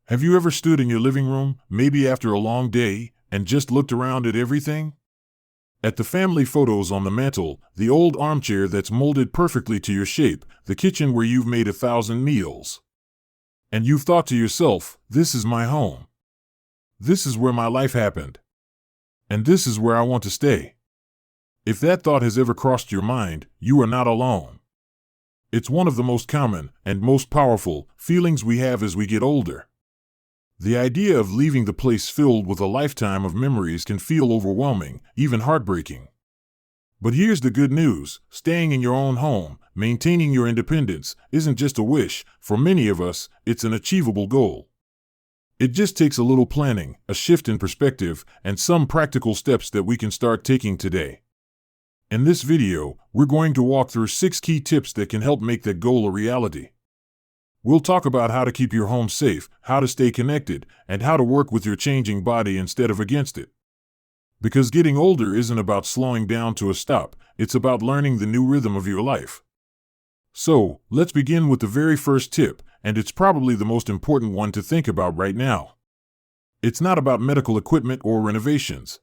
Have you ever stood in your living room, maybe after a long day, and just looked around at everything? At the family photos on the mantel, the old armchair that's molded perfectly to your shape, the kitchen where you've made 1,000 meals. And you've thought to yourself, this is my home. This is where my life happened. And this is where I want to stay. If that thought has ever crossed your mind, you are not alone. It's one of the most common and most powerful feelings we have as we get older. The idea of leaving the place filled with a lifetime of memories can feel overwhelming, even heartbreaking. But here's the good news: staying in your own home, maintaining your independence, isn't just a wish. For many of us, it's an achievable goal. It just takes a little planning, a shift in perspective, and some practical steps that we can start taking today. In this video, we're going to walk through 6 key tips that can help make that goal a reality. We'll talk about how to keep your home safe, how to stay connected, and how to work with your changing body instead of against it. Because getting older isn't about slowing down to a stop, it's about learning the new rhythm of your life. So, let's begin with the very first tip, and it's probably the most important one to think about right now. It's not about medical equipment or renovations.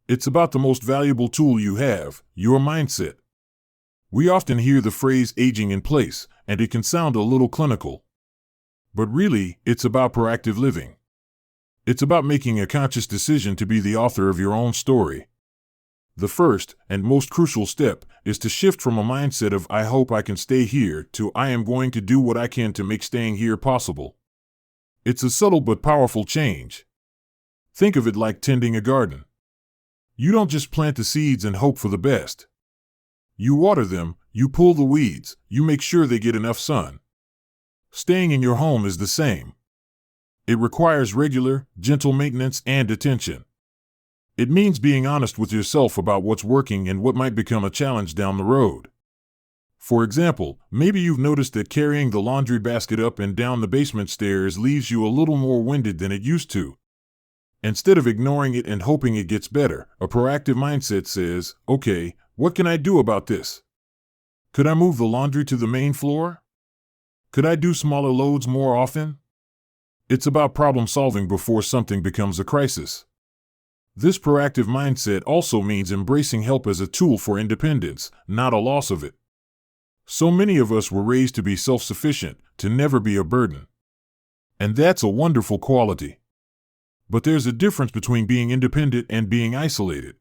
It's about the most valuable tool you have, your mindset. We often hear the phrase aging in place, and it can sound a little clinical. But really, it's about proactive living. It's about making a conscious decision to be the author of your own story. The first, and most crucial step, is to shift from a mindset of "I hope I can stay here" to "I am going to do what I can to make staying here possible." It's a subtle but powerful change. Think of it like tending a garden. You don't just plant the seeds and hope for the best. You water them, you pull the weeds, you make sure they get enough sun. Staying in your home is the same. It requires regular, gentle maintenance and attention. It means being honest with yourself about what's working and what might become a challenge down the road. For example, maybe you've noticed that carrying the laundry basket up and down the basement stairs leaves you a little more winded than it used to. Instead of ignoring it and hoping it gets better, a proactive mindset says, "Okay, what can I do about this? Could I move the laundry to the main floor? Could I do smaller loads more often?" It's about problem solving before something becomes a crisis. This proactive mindset also means embracing help as a tool for independence, not a loss of it. So many of us were raised to be self-sufficient, to never be a burden. And that's a wonderful quality. But there's a difference between being independent and being isolated.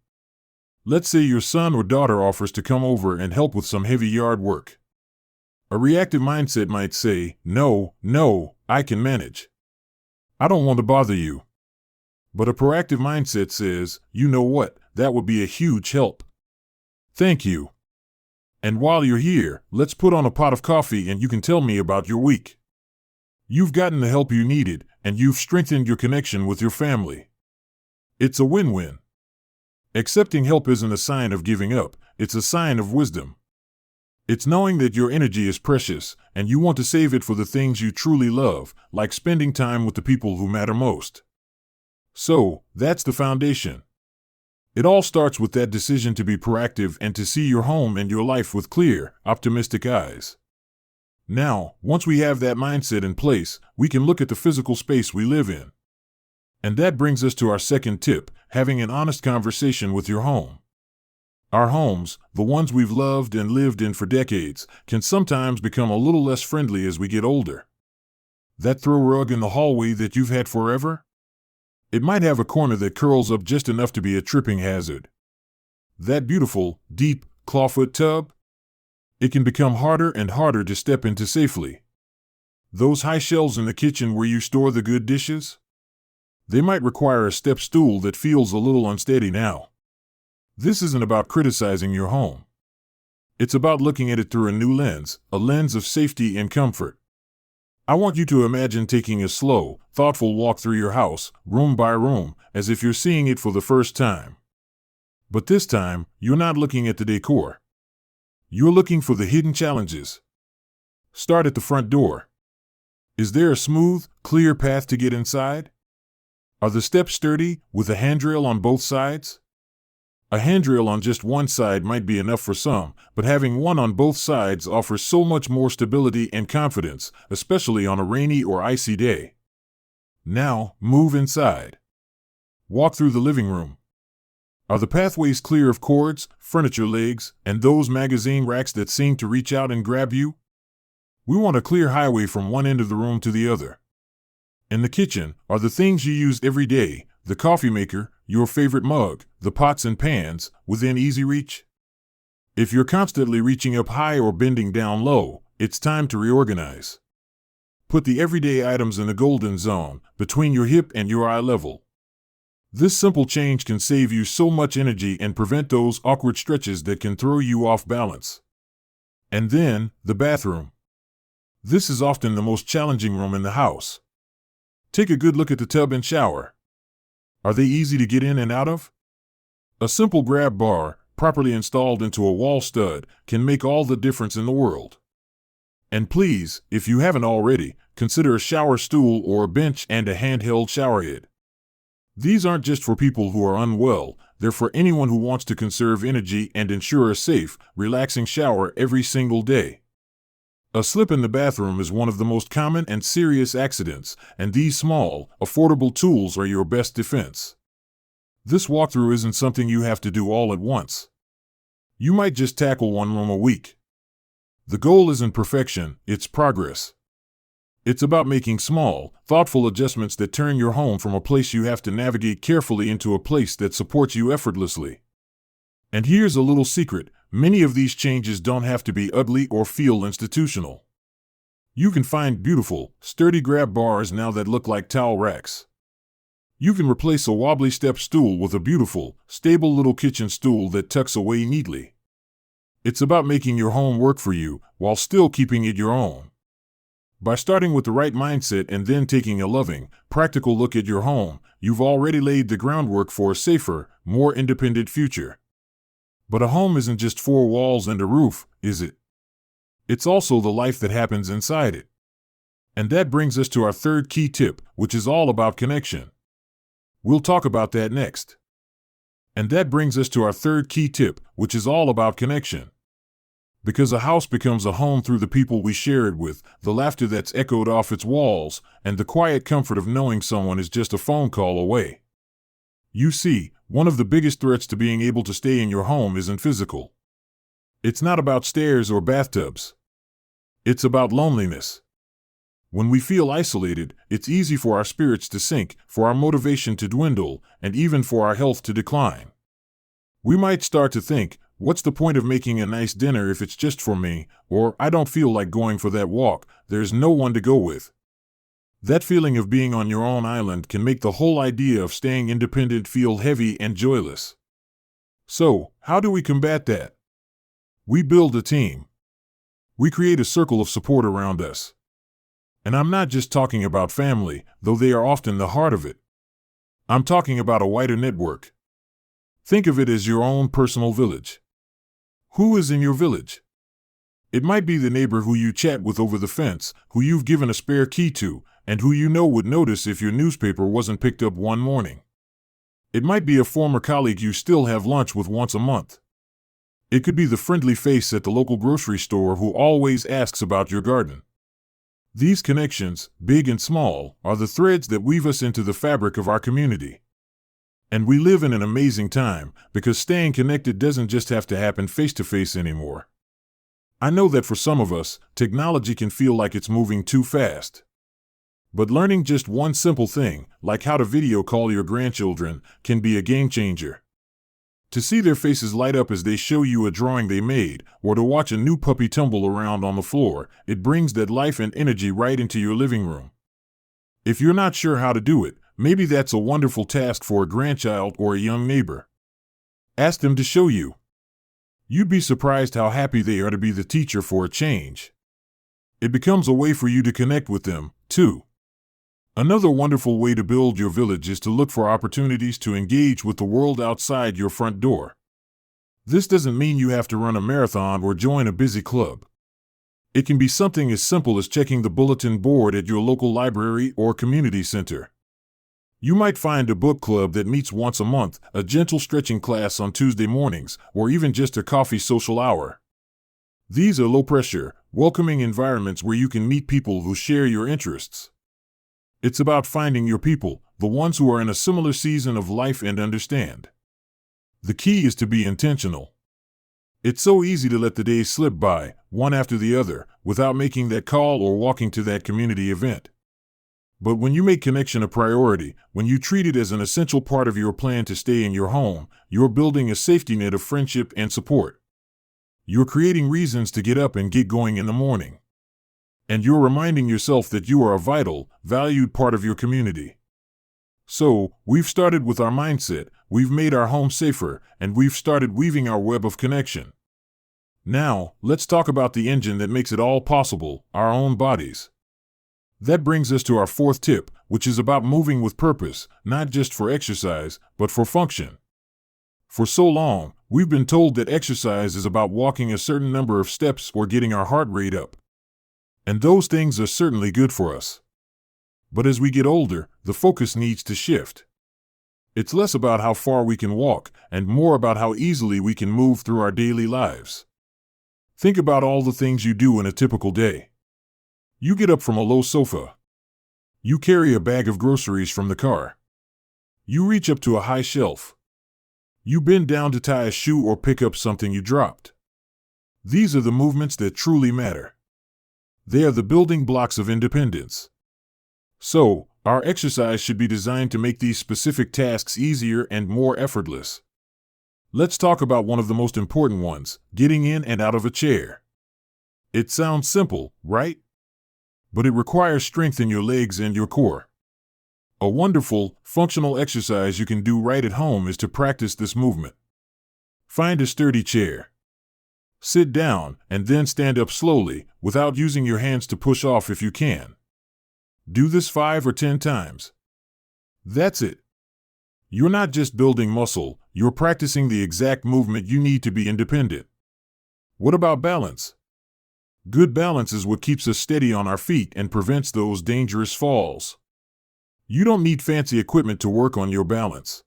Let's say your son or daughter offers to come over and help with some heavy yard work. A reactive mindset might say, No, I can manage. I don't want to bother you." But a proactive mindset says, "You know what, that would be a huge help. Thank you. And while you're here, let's put on a pot of coffee and you can tell me about your week." You've gotten the help you needed, and you've strengthened your connection with your family. It's a win-win. Accepting help isn't a sign of giving up, it's a sign of wisdom. It's knowing that your energy is precious, and you want to save it for the things you truly love, like spending time with the people who matter most. So, that's the foundation. It all starts with that decision to be proactive and to see your home and your life with clear, optimistic eyes. Now, once we have that mindset in place, we can look at the physical space we live in. And that brings us to our second tip: having an honest conversation with your home. Our homes, the ones we've loved and lived in for decades, can sometimes become a little less friendly as we get older. That throw rug in the hallway that you've had forever? It might have a corner that curls up just enough to be a tripping hazard. That beautiful, deep, clawfoot tub? It can become harder and harder to step into safely. Those high shelves in the kitchen where you store the good dishes? They might require a step stool that feels a little unsteady now. This isn't about criticizing your home. It's about looking at it through a new lens, a lens of safety and comfort. I want you to imagine taking a slow, thoughtful walk through your house, room by room, as if you're seeing it for the first time. But this time, you're not looking at the decor. You're looking for the hidden challenges. Start at the front door. Is there a smooth, clear path to get inside? Are the steps sturdy, with a handrail on both sides? A handrail on just one side might be enough for some, but having one on both sides offers so much more stability and confidence, especially on a rainy or icy day. Now, move inside. Walk through the living room. Are the pathways clear of cords, furniture legs, and those magazine racks that seem to reach out and grab you? We want a clear highway from one end of the room to the other. In the kitchen, are the things you use every day, the coffee maker, your favorite mug, the pots and pans, within easy reach? If you're constantly reaching up high or bending down low, it's time to reorganize. Put the everyday items in the golden zone, between your hip and your eye level. This simple change can save you so much energy and prevent those awkward stretches that can throw you off balance. And then, the bathroom. This is often the most challenging room in the house. Take a good look at the tub and shower. Are they easy to get in and out of? A simple grab bar, properly installed into a wall stud, can make all the difference in the world. And please, if you haven't already, consider a shower stool or a bench and a handheld shower head. These aren't just for people who are unwell, they're for anyone who wants to conserve energy and ensure a safe, relaxing shower every single day. A slip in the bathroom is one of the most common and serious accidents, and these small, affordable tools are your best defense. This walkthrough isn't something you have to do all at once. You might just tackle one room a week. The goal isn't perfection, it's progress. It's about making small, thoughtful adjustments that turn your home from a place you have to navigate carefully into a place that supports you effortlessly. And here's a little secret, many of these changes don't have to be ugly or feel institutional. You can find beautiful, sturdy grab bars now that look like towel racks. You can replace a wobbly step stool with a beautiful, stable little kitchen stool that tucks away neatly. It's about making your home work for you, while still keeping it your own. By starting with the right mindset and then taking a loving, practical look at your home, you've already laid the groundwork for a safer, more independent future. But a home isn't just four walls and a roof, is it? It's also the life that happens inside it. And that brings us to our third key tip, which is all about connection. We'll talk about that next. And that brings us to our third key tip, which is all about connection. Because a house becomes a home through the people we share it with, the laughter that's echoed off its walls, and the quiet comfort of knowing someone is just a phone call away. You see, one of the biggest threats to being able to stay in your home isn't physical. It's not about stairs or bathtubs. It's about loneliness. When we feel isolated, it's easy for our spirits to sink, for our motivation to dwindle, and even for our health to decline. We might start to think, what's the point of making a nice dinner if it's just for me? Or, I don't feel like going for that walk, there's no one to go with. That feeling of being on your own island can make the whole idea of staying independent feel heavy and joyless. So, how do we combat that? We build a team. We create a circle of support around us. And I'm not just talking about family, though they are often the heart of it. I'm talking about a wider network. Think of it as your own personal village. Who is in your village? It might be the neighbor who you chat with over the fence, who you've given a spare key to, and who you know would notice if your newspaper wasn't picked up one morning. It might be a former colleague you still have lunch with once a month. It could be the friendly face at the local grocery store who always asks about your garden. These connections, big and small, are the threads that weave us into the fabric of our community. And we live in an amazing time, because staying connected doesn't just have to happen face-to-face anymore. I know that for some of us, technology can feel like it's moving too fast. But learning just one simple thing, like how to video call your grandchildren, can be a game changer. To see their faces light up as they show you a drawing they made, or to watch a new puppy tumble around on the floor, it brings that life and energy right into your living room. If you're not sure how to do it, maybe that's a wonderful task for a grandchild or a young neighbor. Ask them to show you. You'd be surprised how happy they are to be the teacher for a change. It becomes a way for you to connect with them, too. Another wonderful way to build your village is to look for opportunities to engage with the world outside your front door. This doesn't mean you have to run a marathon or join a busy club. It can be something as simple as checking the bulletin board at your local library or community center. You might find a book club that meets once a month, a gentle stretching class on Tuesday mornings, or even just a coffee social hour. These are low-pressure, welcoming environments where you can meet people who share your interests. It's about finding your people, the ones who are in a similar season of life and understand. The key is to be intentional. It's so easy to let the days slip by, one after the other, without making that call or walking to that community event. But when you make connection a priority, when you treat it as an essential part of your plan to stay in your home, you're building a safety net of friendship and support. You're creating reasons to get up and get going in the morning. And you're reminding yourself that you are a vital, valued part of your community. So, we've started with our mindset, we've made our home safer, and we've started weaving our web of connection. Now, let's talk about the engine that makes it all possible, our own bodies. That brings us to our fourth tip, which is about moving with purpose, not just for exercise, but for function. For so long, we've been told that exercise is about walking a certain number of steps or getting our heart rate up. And those things are certainly good for us. But as we get older, the focus needs to shift. It's less about how far we can walk and more about how easily we can move through our daily lives. Think about all the things you do in a typical day. You get up from a low sofa. You carry a bag of groceries from the car. You reach up to a high shelf. You bend down to tie a shoe or pick up something you dropped. These are the movements that truly matter. They are the building blocks of independence. So, our exercise should be designed to make these specific tasks easier and more effortless. Let's talk about one of the most important ones, getting in and out of a chair. It sounds simple, right? But it requires strength in your legs and your core. A wonderful, functional exercise you can do right at home is to practice this movement. Find a sturdy chair. Sit down and then stand up slowly, without using your hands to push off if you can. Do this 5 or 10 times. That's it. You're not just building muscle, you're practicing the exact movement you need to be independent. What about balance? Good balance is what keeps us steady on our feet and prevents those dangerous falls. You don't need fancy equipment to work on your balance.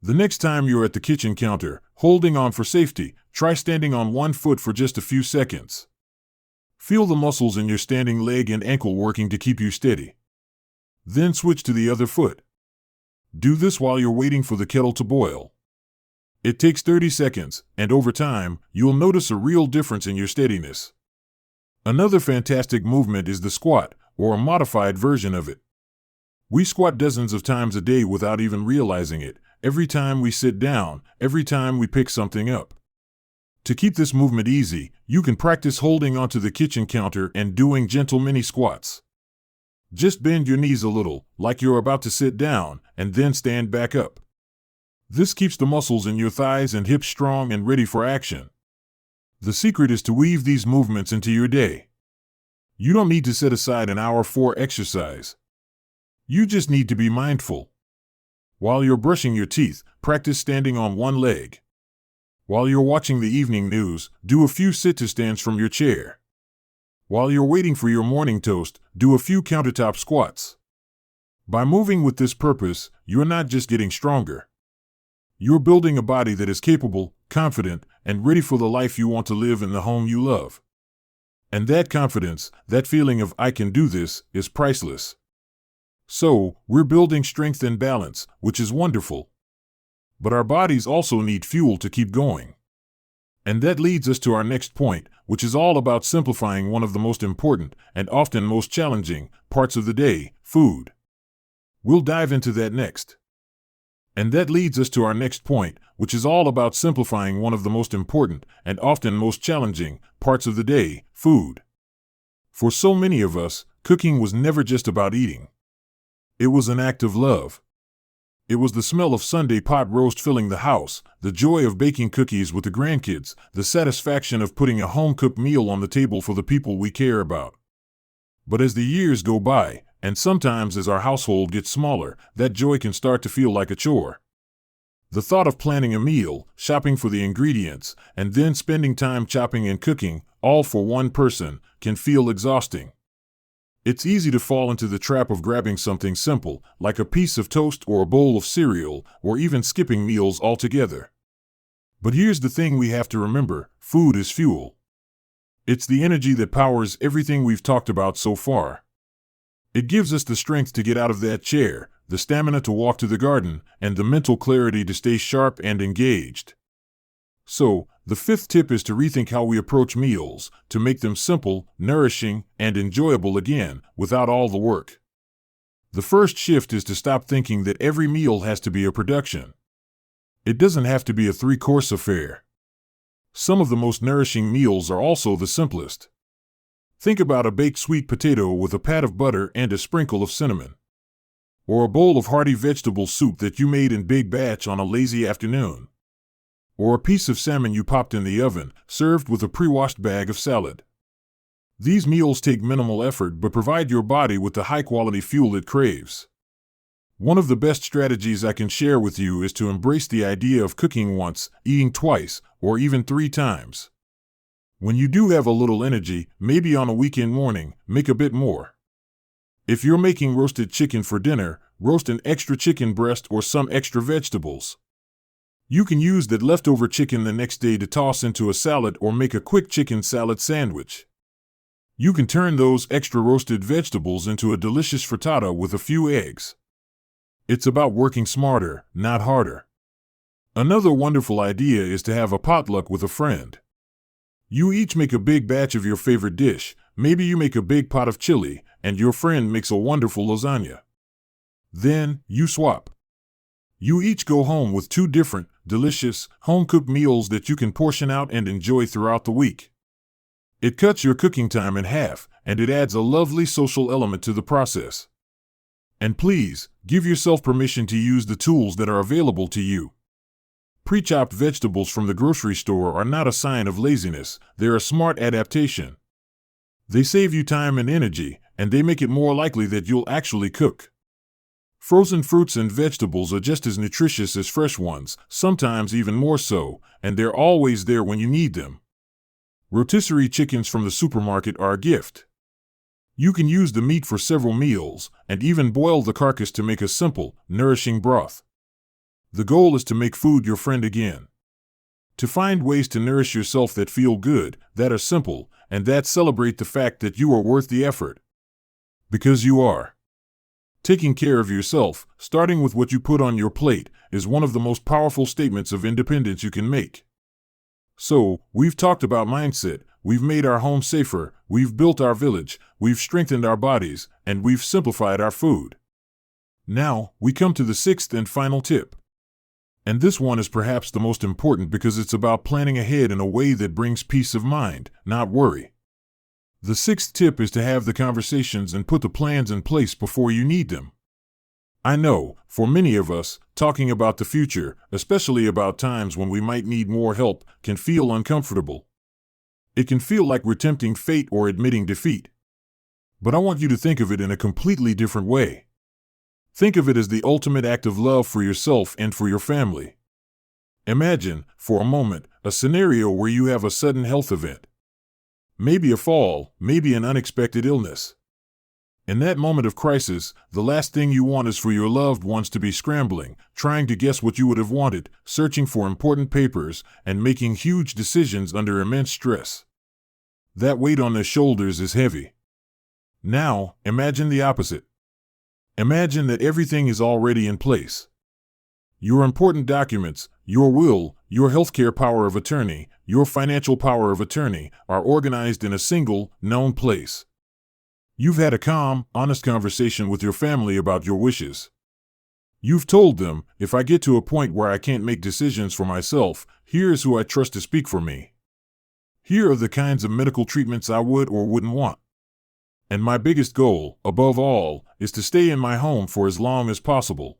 The next time you're at the kitchen counter, holding on for safety, try standing on one foot for just a few seconds. Feel the muscles in your standing leg and ankle working to keep you steady. Then switch to the other foot. Do this while you're waiting for the kettle to boil. It takes 30 seconds, and over time, you'll notice a real difference in your steadiness. Another fantastic movement is the squat, or a modified version of it. We squat dozens of times a day without even realizing it, every time we sit down, every time we pick something up. To keep this movement easy, you can practice holding onto the kitchen counter and doing gentle mini squats. Just bend your knees a little, like you're about to sit down, and then stand back up. This keeps the muscles in your thighs and hips strong and ready for action. The secret is to weave these movements into your day. You don't need to set aside an hour for exercise. You just need to be mindful. While you're brushing your teeth, practice standing on one leg. While you're watching the evening news, do a few sit-to-stands from your chair. While you're waiting for your morning toast, do a few countertop squats. By moving with this purpose, you're not just getting stronger. You're building a body that is capable, confident, and ready for the life you want to live in the home you love. And that confidence, that feeling of "I can do this," is priceless. So, we're building strength and balance, which is wonderful. But our bodies also need fuel to keep going. And that leads us to our next point, which is all about simplifying one of the most important, and often most challenging, parts of the day, food. We'll dive into that next. And that leads us to our next point, which is all about simplifying one of the most important, and often most challenging, parts of the day, food. For so many of us, cooking was never just about eating. It was an act of love. It was the smell of Sunday pot roast filling the house, the joy of baking cookies with the grandkids, the satisfaction of putting a home-cooked meal on the table for the people we care about. But as the years go by, and sometimes as our household gets smaller, that joy can start to feel like a chore. The thought of planning a meal, shopping for the ingredients, and then spending time chopping and cooking, all for one person, can feel exhausting. It's easy to fall into the trap of grabbing something simple, like a piece of toast or a bowl of cereal, or even skipping meals altogether. But here's the thing we have to remember: food is fuel. It's the energy that powers everything we've talked about so far. It gives us the strength to get out of that chair, the stamina to walk to the garden, and the mental clarity to stay sharp and engaged. So, the fifth tip is to rethink how we approach meals, to make them simple, nourishing, and enjoyable again, without all the work. The first shift is to stop thinking that every meal has to be a production. It doesn't have to be a 3-course affair. Some of the most nourishing meals are also the simplest. Think about a baked sweet potato with a pat of butter and a sprinkle of cinnamon. Or a bowl of hearty vegetable soup that you made in big batch on a lazy afternoon. Or a piece of salmon you popped in the oven, served with a pre-washed bag of salad. These meals take minimal effort but provide your body with the high-quality fuel it craves. One of the best strategies I can share with you is to embrace the idea of cooking once, eating twice, or even 3 times. When you do have a little energy, maybe on a weekend morning, make a bit more. If you're making roasted chicken for dinner, roast an extra chicken breast or some extra vegetables. You can use that leftover chicken the next day to toss into a salad or make a quick chicken salad sandwich. You can turn those extra roasted vegetables into a delicious frittata with a few eggs. It's about working smarter, not harder. Another wonderful idea is to have a potluck with a friend. You each make a big batch of your favorite dish. Maybe you make a big pot of chili, and your friend makes a wonderful lasagna. Then, you swap. You each go home with 2 different, delicious, home-cooked meals that you can portion out and enjoy throughout the week. It cuts your cooking time in half, and it adds a lovely social element to the process. And please, give yourself permission to use the tools that are available to you. Pre-chopped vegetables from the grocery store are not a sign of laziness, they're a smart adaptation. They save you time and energy, and they make it more likely that you'll actually cook. Frozen fruits and vegetables are just as nutritious as fresh ones, sometimes even more so, and they're always there when you need them. Rotisserie chickens from the supermarket are a gift. You can use the meat for several meals, and even boil the carcass to make a simple, nourishing broth. The goal is to make food your friend again. To find ways to nourish yourself that feel good, that are simple, and that celebrate the fact that you are worth the effort. Because you are. Taking care of yourself, starting with what you put on your plate, is one of the most powerful statements of independence you can make. So, we've talked about mindset, we've made our home safer, we've built our village, we've strengthened our bodies, and we've simplified our food. Now, we come to the 6th and final tip. And this one is perhaps the most important because it's about planning ahead in a way that brings peace of mind, not worry. The 6th tip is to have the conversations and put the plans in place before you need them. I know, for many of us, talking about the future, especially about times when we might need more help, can feel uncomfortable. It can feel like we're tempting fate or admitting defeat. But I want you to think of it in a completely different way. Think of it as the ultimate act of love for yourself and for your family. Imagine, for a moment, a scenario where you have a sudden health event. Maybe a fall, maybe an unexpected illness. In that moment of crisis, the last thing you want is for your loved ones to be scrambling, trying to guess what you would have wanted, searching for important papers, and making huge decisions under immense stress. That weight on their shoulders is heavy. Now, imagine the opposite. Imagine that everything is already in place. Your important documents, your will, your healthcare power of attorney, your financial power of attorney are organized in a single, known place. You've had a calm, honest conversation with your family about your wishes. You've told them, if I get to a point where I can't make decisions for myself, here's who I trust to speak for me. Here are the kinds of medical treatments I would or wouldn't want. And my biggest goal, above all, is to stay in my home for as long as possible.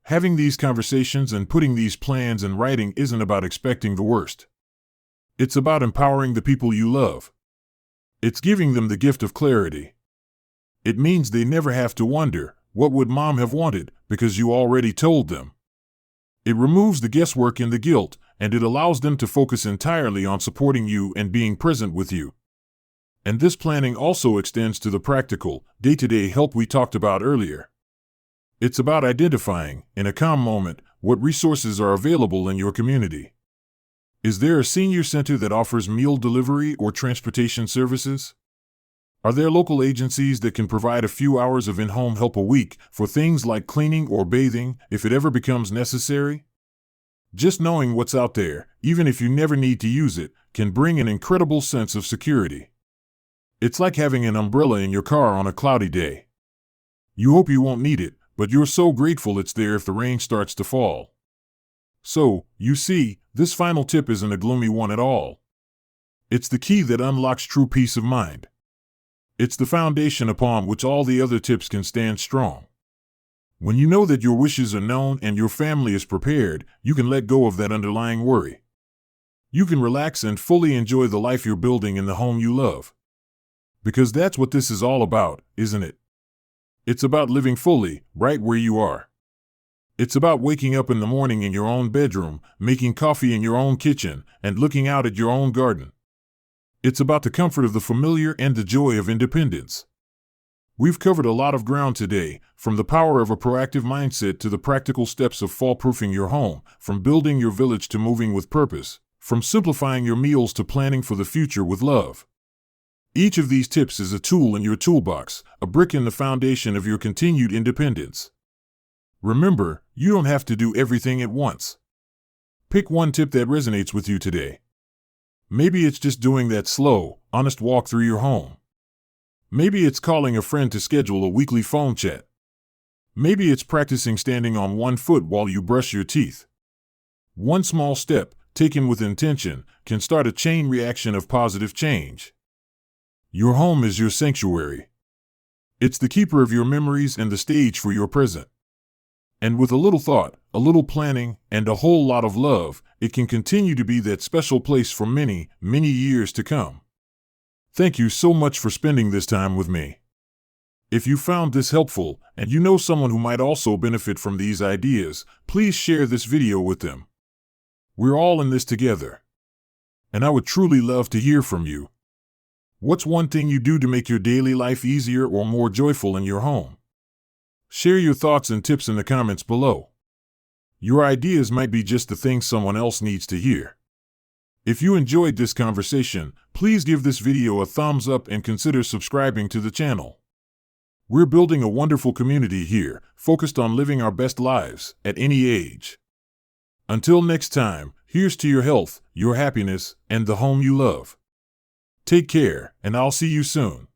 Having these conversations and putting these plans in writing isn't about expecting the worst. It's about empowering the people you love. It's giving them the gift of clarity. It means they never have to wonder, what would mom have wanted, because you already told them. It removes the guesswork and the guilt, and it allows them to focus entirely on supporting you and being present with you. And this planning also extends to the practical, day-to-day help we talked about earlier. It's about identifying, in a calm moment, what resources are available in your community. Is there a senior center that offers meal delivery or transportation services? Are there local agencies that can provide a few hours of in-home help a week for things like cleaning or bathing if it ever becomes necessary? Just knowing what's out there, even if you never need to use it, can bring an incredible sense of security. It's like having an umbrella in your car on a cloudy day. You hope you won't need it, but you're so grateful it's there if the rain starts to fall. So, you see, this final tip isn't a gloomy one at all. It's the key that unlocks true peace of mind. It's the foundation upon which all the other tips can stand strong. When you know that your wishes are known and your family is prepared, you can let go of that underlying worry. You can relax and fully enjoy the life you're building in the home you love. Because that's what this is all about, isn't it? It's about living fully, right where you are. It's about waking up in the morning in your own bedroom, making coffee in your own kitchen, and looking out at your own garden. It's about the comfort of the familiar and the joy of independence. We've covered a lot of ground today, from the power of a proactive mindset to the practical steps of fall-proofing your home, from building your village to moving with purpose, from simplifying your meals to planning for the future with love. Each of these tips is a tool in your toolbox, a brick in the foundation of your continued independence. Remember, you don't have to do everything at once. Pick one tip that resonates with you today. Maybe it's just doing that slow, honest walk through your home. Maybe it's calling a friend to schedule a weekly phone chat. Maybe it's practicing standing on one foot while you brush your teeth. One small step, taken with intention, can start a chain reaction of positive change. Your home is your sanctuary. It's the keeper of your memories and the stage for your present. And with a little thought, a little planning, and a whole lot of love, it can continue to be that special place for many, many years to come. Thank you so much for spending this time with me. If you found this helpful, and you know someone who might also benefit from these ideas, please share this video with them. We're all in this together. And I would truly love to hear from you. What's one thing you do to make your daily life easier or more joyful in your home? Share your thoughts and tips in the comments below. Your ideas might be just the thing someone else needs to hear. If you enjoyed this conversation, please give this video a thumbs up and consider subscribing to the channel. We're building a wonderful community here, focused on living our best lives, at any age. Until next time, here's to your health, your happiness, and the home you love. Take care, and I'll see you soon.